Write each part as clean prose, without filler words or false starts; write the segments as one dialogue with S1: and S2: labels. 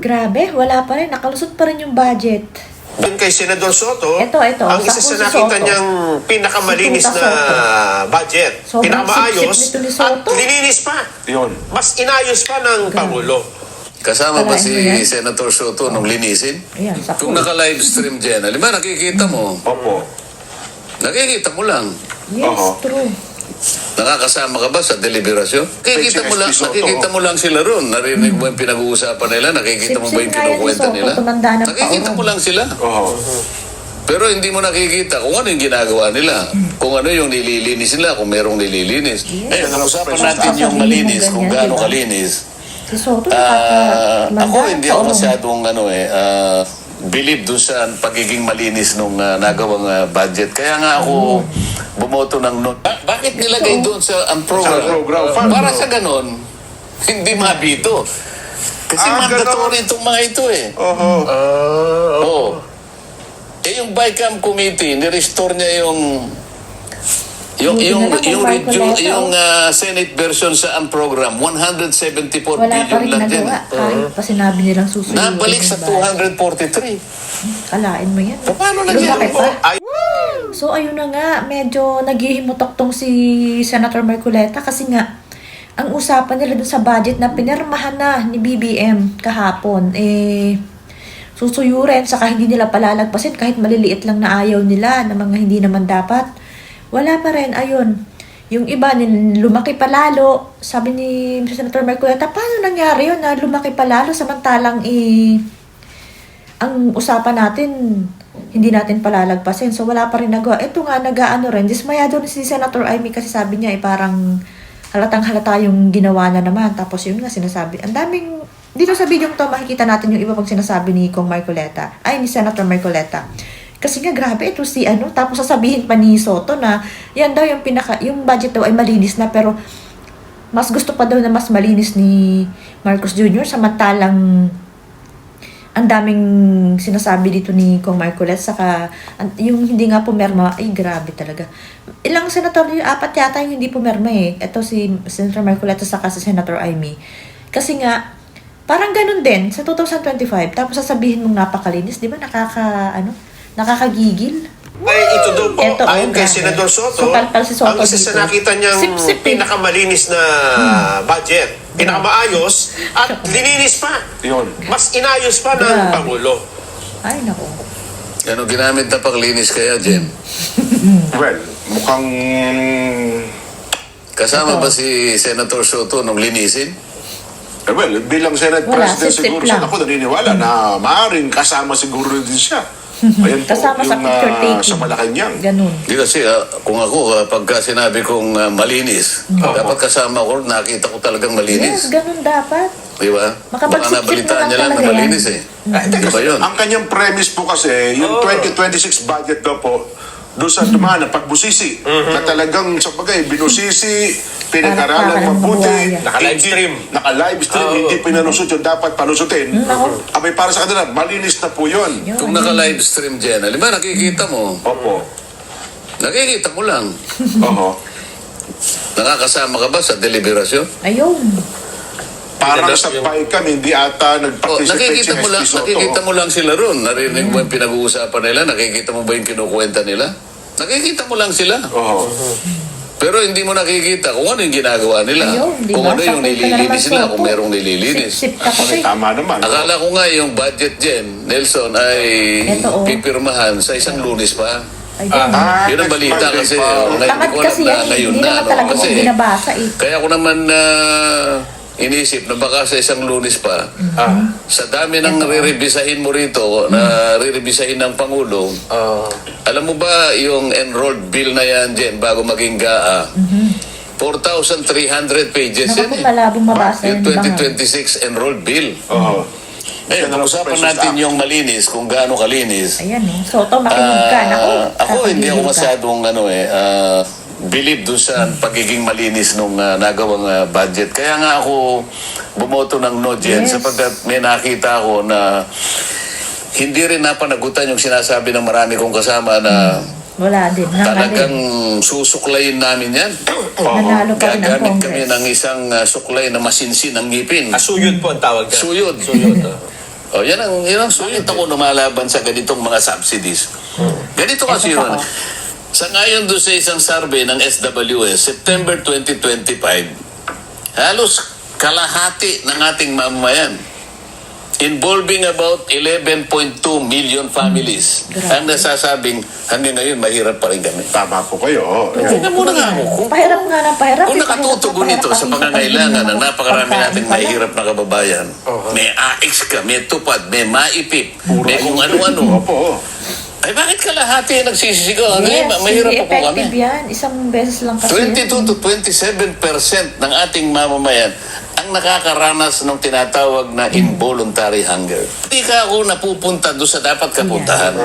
S1: grabe, wala pa rin. Nakalusot pa rin yung budget.
S2: Doon kay Senador Soto,
S1: Ito,
S2: ang isa
S1: sakto
S2: sa
S1: si
S2: nakita
S1: Soto.
S2: niyang pinakamalinis
S1: Si
S2: na
S1: Tuta
S2: budget.
S1: Sobrang
S2: Pinakamaayos
S1: sip-sip nito ni
S2: at
S1: Soto.
S2: lininis pa.
S3: Yun.
S2: Mas inayos pa ng Pangulo.
S4: Kasama ba
S1: Kalain
S4: si
S1: mo yan?
S4: Senator Soto nung linisin?
S1: Ayan, sakto.
S4: Kung naka-live stream dyan, alam mo, nakikita mo.
S3: Opo.
S4: Nakikita mo lang.
S1: Yes,
S3: Oo.
S1: true.
S4: Nakakasama ka ba sa deliberasyon? Nakikita mo lang sila ron. Narinig mo yung pinag-uusapan nila? Nakikita mo ba yung
S1: Sip-sip nga yan ni
S4: kinukwenta
S1: Soto,
S4: nila?
S1: tumanda ng
S4: Nakikita
S1: pauron.
S4: mo lang sila.
S3: Oo.
S4: Pero hindi mo nakikita kung ano yung ginagawa nila. Kung ano yung nililinis nila, kung merong nililinis.
S1: Yes.
S4: Ang usapan
S1: Tapos
S4: natin yung
S1: sasabihin
S4: malinis,
S1: mo
S4: kung
S1: ganyan,
S4: gaano
S1: diba?
S4: kalinis.
S1: Si Soto,
S4: Ako hindi ako masyadong believe doon sa pagiging malinis nung nagawang budget. Kaya nga ako bumoto ng no. Bakit nilagay doon sa ang program?
S3: Sa program fund,
S4: Para
S3: bro.
S4: sa ganon, hindi mabito. Kasi mandatory itong mga ito eh.
S3: Oo.
S4: Oo. Eh yung BICAM committee, nirestore niya
S1: Buti na lang kung Marcoleta,
S4: yung Senate version sa ang program, 174
S1: wala pa
S4: billion
S1: rin
S4: lang din.
S1: nagawa. Kahit pa sinabi nilang susunod.
S4: Nabalik sa 243.
S1: Kalain mo yan.
S4: Paano
S1: Lumaki
S4: nangyari?
S1: pa. So, ayun na nga, medyo naghihimutok tong si Senator Marcoleta kasi nga, ang usapan nila dun sa budget na pinirmahan na ni BBM kahapon, susuyurin, saka hindi nila palalagpasin kahit maliliit lang na ayaw nila na mga hindi naman dapat. Wala pa rin, ayun. Yung iba, lumaki pa lalo. Sabi ni Senator Marcoleta, paano nangyari yun na lumaki pa lalo samantalang ang usapan natin, hindi natin palalagpasin. So, wala pa rin nagawa. Ito nga, nag-ano rin. Dismayado rin si Senator Amy kasi sabi niya, parang halatang halata yung ginawa na naman. Tapos yun nga, sinasabi. Ang daming, dito sa video to, makikita natin yung iba pang sinasabi ni Kong Marcoleta. Ay, ni Senator Marcoleta. Kasi nga, grabe, ito si tapos sasabihin pa ni Soto na, yan daw yung budget daw ay malinis na, pero mas gusto pa daw na mas malinis ni Marcos Jr. samantalang ang daming sinasabi dito ni Kong Marcoleta, saka yung hindi nga pumerma, ay grabe talaga. Ilang senator, yung 4 yata yung hindi pumerma eh. Ito si Senator Marcoleta saka si Senator Amy. Kasi nga, parang ganun din sa 2025, tapos sasabihin mong napakalinis, di ba nakakagigil?
S2: Ay, ito daw po,
S1: Ito,
S2: ayon kay
S1: grabe.
S2: Senador Soto,
S1: So, palpal si Soto
S2: ang isa sa
S1: dito.
S2: nakita niyang
S1: Sip-sip eh.
S2: pinakamalinis na budget. Pinakamaayos at lininis pa.
S3: Yun.
S2: Mas inayos pa ng
S1: Grabe.
S2: Pangulo.
S1: Ay, naku.
S4: Ano ginamit na paglinis kaya, Jen?
S3: Well, mukhang...
S4: Kasama ba si Senator Soto nung linisin?
S3: well, bilang Senate
S1: Wala,
S3: President
S1: sip-sip
S3: siguro,
S1: lang.
S3: ako naniniwala na maaaring kasama siguro din siya. Ayan po,
S1: Kasama sa
S3: yung
S1: picture taking.
S3: sa Malacanang.
S1: Ganun.
S4: Di kasi kung ako, pagka sinabi kong malinis, dapat kasama ko, nakita ko talagang
S1: Yes,
S4: malinis.
S1: ganun dapat.
S4: Di ba? Baka
S1: Makapagsip-sip
S4: nabalitaan
S1: mo
S4: niya
S1: lang
S4: lang na
S1: talaga yan.
S4: malinis eh. Di ba yun?
S3: Ang kanyang premise po kasi, yung 2026 budget daw po, doon sa dumaan ng pagbusisi, na talagang sa bagay, binusisi, pinag-aralan
S1: Para
S3: mabuti,
S1: mabuhaya.
S2: Naka-live stream.
S3: Naka-live stream, hindi pinalusot yung dapat palusutin. Abay, para sa kanila, malinis na po yun.
S1: Yun.
S4: Kung naka-live stream dyan, alam ba, nakikita mo.
S3: Opo.
S4: Nakikita mo lang.
S3: Oho.
S4: Nakakasama ka ba sa deliberasyon?
S1: Ayun.
S3: Parang sa BICAM, hindi ata nag-participate si SP Soto.
S4: nakikita mo lang sila ron. Narinig mo yung pinag-uusapan nila, nakikita mo ba yung kinukwenta nila? Nakikita mo lang sila.
S3: Oho.
S4: Pero hindi mo nakikita kung ano yung ginagawa nila.
S1: Ayun, di
S4: Kung
S1: ba?
S4: ano yung
S1: Sakit ka na
S4: nililinis
S1: naman,
S4: nila,
S1: Soto.
S4: kung merong nililinis.
S1: Sip ka kasi.
S3: Tama naman.
S4: Akala ko nga yung budget dyan, Nelson, ay
S1: Ito, oh.
S4: pipirmahan sa isang Lunes pa.
S1: Ayun.
S4: Yun ang balita
S3: Monday
S4: kasi.
S3: pa.
S4: Ngayon,
S1: Tamad
S4: ko
S1: kasi
S4: alam na
S1: yan.
S4: ngayon
S1: Hindi
S4: na.
S1: naman
S4: Ano,
S1: talaga
S4: kasi,
S1: binabasa eh.
S4: kaya ko naman inisip na baka sa isang Lunes pa, sa dami ng re-revisahin mo rito, na re-revisahin ng Pangulo, alam mo ba yung enrolled bill na yan dyan bago maging GAA? 4,300 pages
S1: Naku
S4: yan
S1: po,
S4: eh.
S1: malabong mabasa
S4: Yung
S1: yun.
S4: 2026 enrolled bill.
S3: Oho.
S4: Eh, pag-usapan natin yung malinis, kung gaano kalinis.
S1: Ayan eh. Soto, makinig ka. Naku.
S4: Ako hindi ako
S1: kakagigil ka.
S4: masyadong believe doon sa pagiging malinis nung nagawang budget. Kaya nga ako bumoto ng no dyan
S1: Yes.
S4: sapagkat may nakita ako na hindi rin napanagutan yung sinasabi ng marami kong kasama na
S1: Wala din.
S4: talagang susuklayin namin yan.
S1: Nanalo pa rin ang
S4: Gagamit kami
S1: Congress.
S4: ng isang suklay na masinsin ang ngipin.
S2: Suyod po ang tawag dyan.
S4: Suyod.
S2: Suyod.
S4: Oh, yan ang sulit ako lumalaban sa ganitong mga subsidies. Ganito kasi
S1: Ito
S4: yun.
S1: pa,
S4: Sa ngayon doon sa isang survey ng SWS, September 2025, halos kalahati ng ating mamamayan, involving about 11.2 million families,
S1: Grabe.
S4: ang nasasabing hanggang ngayon mahirap pa rin kami.
S3: Tama po kayo.
S4: Tingnan mo na nga ako.
S1: Pahirap nga ng pahirap.
S4: Kung
S1: eh,
S4: nakatutugon
S1: pahirap
S4: ito
S1: na
S4: sa
S1: pahirap
S4: pangangailangan ng
S1: ang
S4: napakarami
S1: pagkain
S4: nating
S1: pala.
S4: mahirap na kababayan, may AX ka, may tupad, may maipip, may kung ano-ano,
S3: Opo.
S4: ay bakit kalahati ang nagsisisigaw?
S1: Yes,
S4: Mahirap
S1: hindi
S4: pa po kami.
S1: effective yan. Isang beses lang kasi.
S4: 22 to 27% ng ating mamamayan ang nakakaranas ng tinatawag na involuntary hunger. Hindi ka ako napupunta doon sa dapat kapuntahan.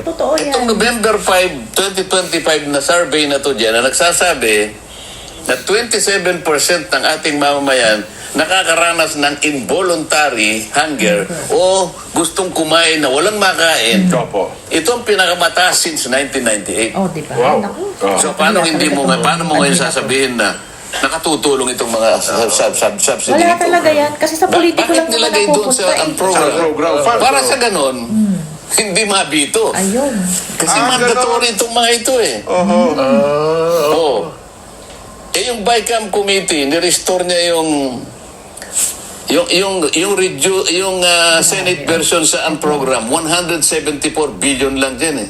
S1: Totoo yan.
S4: Itong November 5, 2025 na survey na to dyan, na nagsasabi na 27% ng ating mamamayan nakakaranas ng involuntary hunger o gustong kumain na walang makain.
S3: Opo.
S4: Ito ang pinakamataas since 1998.
S1: Oh, di ba?
S3: Wow.
S1: Naku.
S4: So paano mo ngayon sasabihin na nakatutulong itong mga subsidy?
S1: Wala talaga yan. Kasi sa politiko lang
S4: Bakit
S1: naman
S4: nilagay doon
S1: napupunta
S4: sa ang
S1: eh.
S4: program?
S3: Sa program fund.
S4: Para sa ganon, hindi mabito.
S1: Ayun.
S4: Kasi
S3: Ah,
S4: mandatory itong mga ito eh.
S3: Oho.
S4: Oo. Eh yung BICAM committee, ni-restore niya yung Senate version sa ang program, 174 billion lang dyan eh.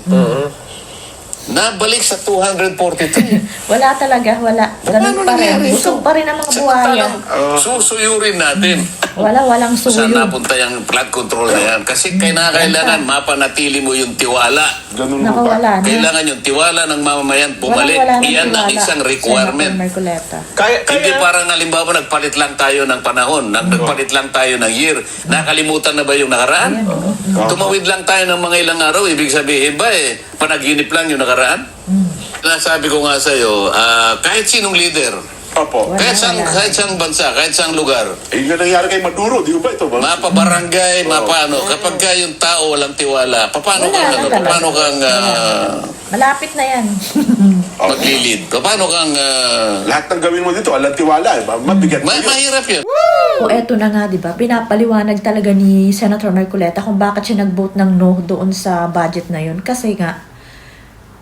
S4: Nabalik sa 243.
S1: Wala talaga. Wala. Ganun pa rin.
S4: nangyari ito?
S1: Busog pa rin ang mga buhaya.
S4: Samantalang susuyurin natin.
S1: Walang
S4: Saan
S1: suyo.
S4: napunta yung flood control na yan? Kasi kailangan mapanatili mo yung tiwala.
S3: Ganun po ba?
S1: Nakawala na.
S4: Kailangan yung tiwala ng mamamayan bumalik.
S1: Walang
S4: Iyan ang
S1: tiwala.
S4: isang requirement.
S1: Senator Marcoleta.
S4: Hindi parang halimbawa nagpalit lang tayo ng panahon, nagpalit lang tayo ng year. Nakalimutan na ba yung nakaraan? Tumawid lang tayo ng mga ilang araw, ibig sabihin ba panaginip lang yung nakaraan? Nasabi ko nga sa'yo, kahit sinong leader,
S3: Opo.
S4: kahit sang bansa, kahit sang lugar,
S3: Eh, yung nangyari kay Maduro, di ba ito ba?
S4: mapabarangay, mapano, kapag ka yung tao walang tiwala, paano
S1: Wala na talaga.
S4: paano kang
S1: Malapit na yan.
S4: maglilid? Paano kang
S3: Lahat ng gawin mo dito, alam tiwala. Mabigat mo yun.
S4: mahirap yun.
S1: O eto na nga, di ba? Pinapaliwanag talaga ni Senator Marcoleta kung bakit siya nag-vote ng no doon sa budget na yun. Kasi nga,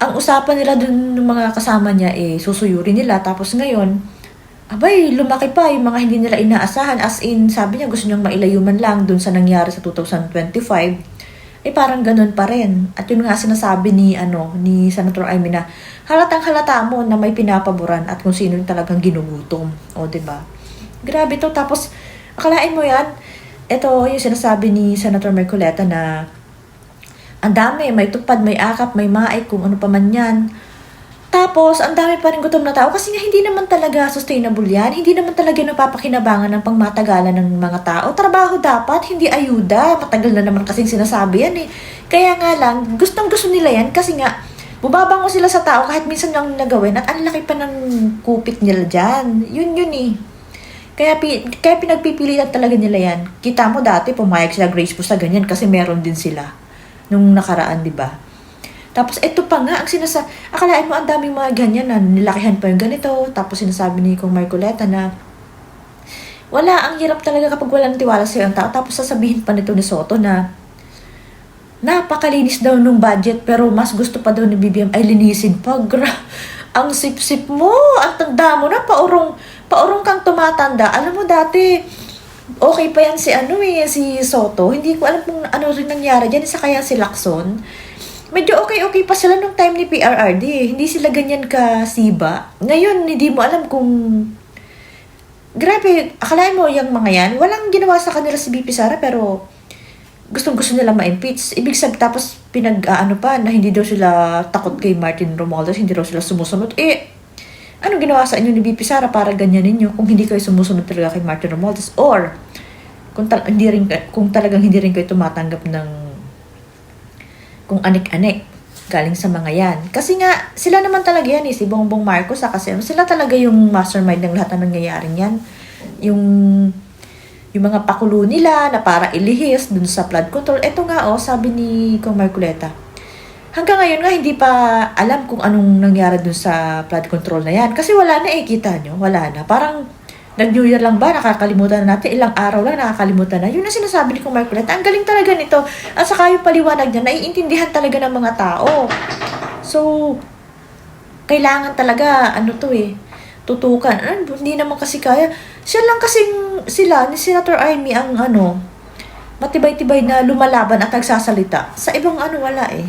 S1: ang usapan nila dun ng mga kasama niya susuyurin nila. Tapos ngayon, abay, lumaki pa yung mga hindi nila inaasahan. As in, sabi niya gusto niyang mailayuman lang dun sa nangyari sa 2025. Parang ganun pa rin. At yun nga sinasabi ni Senator Amy na halatang halata mo na may pinapaboran at kung sino yung talagang ginugutom. O, diba? Grabe to. Tapos, akalain mo yan, ito yung sinasabi ni Senator Marcoleta na ang dami, may tupad, may akap, may maay, kung ano pa man yan. Tapos, ang dami pa rin gutom na tao kasi nga hindi naman talaga sustainable yan. Hindi naman talaga napapakinabangan ng pangmatagalan ng mga tao. Trabaho dapat, hindi ayuda. Matagal na naman kasing sinasabi yan eh. Kaya nga lang, gustong-gusto nila yan kasi nga, bubabango sila sa tao kahit minsan lang nagawin at ang laki pa ng kupit nila dyan. Yun eh. Kaya pinagpipilitan talaga nila yan. Kita mo dati, pumayag sila Grace po sa ganyan kasi meron din sila nung nakaraan, di ba? Tapos, ito pa nga, akalain mo, ang daming mga ganyan na nilakihan pa yung ganito. Tapos, sinasabi ni Kong Marcoleta na ang hirap talaga kapag walang tiwala sa'yo ang tao. Tapos, sasabihin pa nito ni Soto na napakalinis daw nung budget pero mas gusto pa daw ni BBM ay linisin pa. Ang sip-sip mo, ang tanda mo na, paurong kang tumatanda. Alam mo dati, okay pa yan si Soto. Hindi ko alam kung ano rin nangyari dyan. Isa kaya si Lacson. Medyo okay pa sila nung time ni PRRD. Hindi sila ganyan ka-siba. Ngayon, hindi mo alam kung... Grabe, akalain mo yung mga yan. Walang ginawa sa kanila si BP Sara pero gustong-gusto nila ma-impeach. Ibig sabihin, tapos pa na hindi daw sila takot kay Martin Romualdez, hindi daw sila sumusunod. Ano ginawa sa inyo ni BP Sara para ganyan ninyo kung hindi kayo sumusunod talaga kay Martin Romualdez? Or, kung talagang hindi rin kayo tumatanggap ng kung anik-anik galing sa mga yan. Kasi nga, sila naman talaga yan si Bongbong Marcos, kasi sila talaga yung mastermind ng lahat ng nangyayaring yan. Yung mga pakulo nila na para ilihis dun sa flood control. Ito nga sabi ni Kong Marcoleta, hanggang ngayon nga hindi pa alam kung anong nangyari dun sa flood control na yan. Kasi wala na kita nyo, wala na. Parang Nag-New Year lang ba, nakakalimutan na natin, ilang araw lang, nakakalimutan na. Yun ang sinasabi ni Kong Marcoleta. Ang galing talaga nito. At saka yung paliwanag niya, naiintindihan talaga ng mga tao. So, kailangan talaga, tutukan. Hindi naman kasi kaya. Siya lang kasing sila, ni Senator Amy, ang matibay-tibay na lumalaban at nagsasalita. Sa ibang wala eh.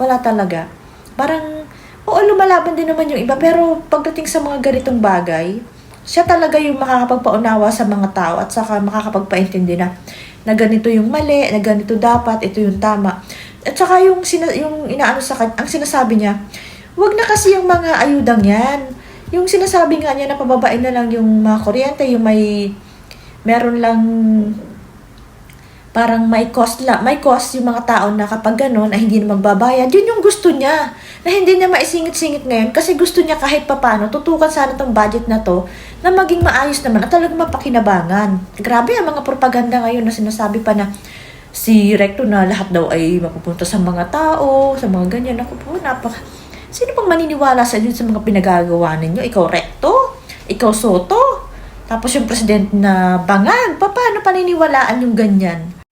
S1: Wala talaga. Parang, oo, lumalaban din naman yung iba, pero pagdating sa mga ganitong bagay, siya talaga yung makakapagpaunawa sa mga tao at saka makakapagpaintindi na ganito yung mali, na ganito dapat, ito yung tama. At saka yung ang sinasabi niya, wag na kasi yung mga ayudang yan. Yung sinasabi nga niya na pababain na lang yung mga kuryente, yung meron lang parang may cost yung mga tao na kapag gano'n na hindi na magbabayad. Yun yung gusto niya. Na hindi niya maisingit-singit ngayon kasi gusto niya kahit papano tutukan sana tong budget na to na maging maayos naman at talagang mapakinabangan. Grabe ang mga propaganda ngayon na sinasabi pa na si Recto na lahat daw ay mapupunta sa mga tao, sa mga ganyan. Ako po, sino pang maniniwala sa inyo sa mga pinagagawa ninyo? Ikaw Recto? Ikaw Soto? Tapos yung president na bangag? Paano paniniwalaan yung ganyan?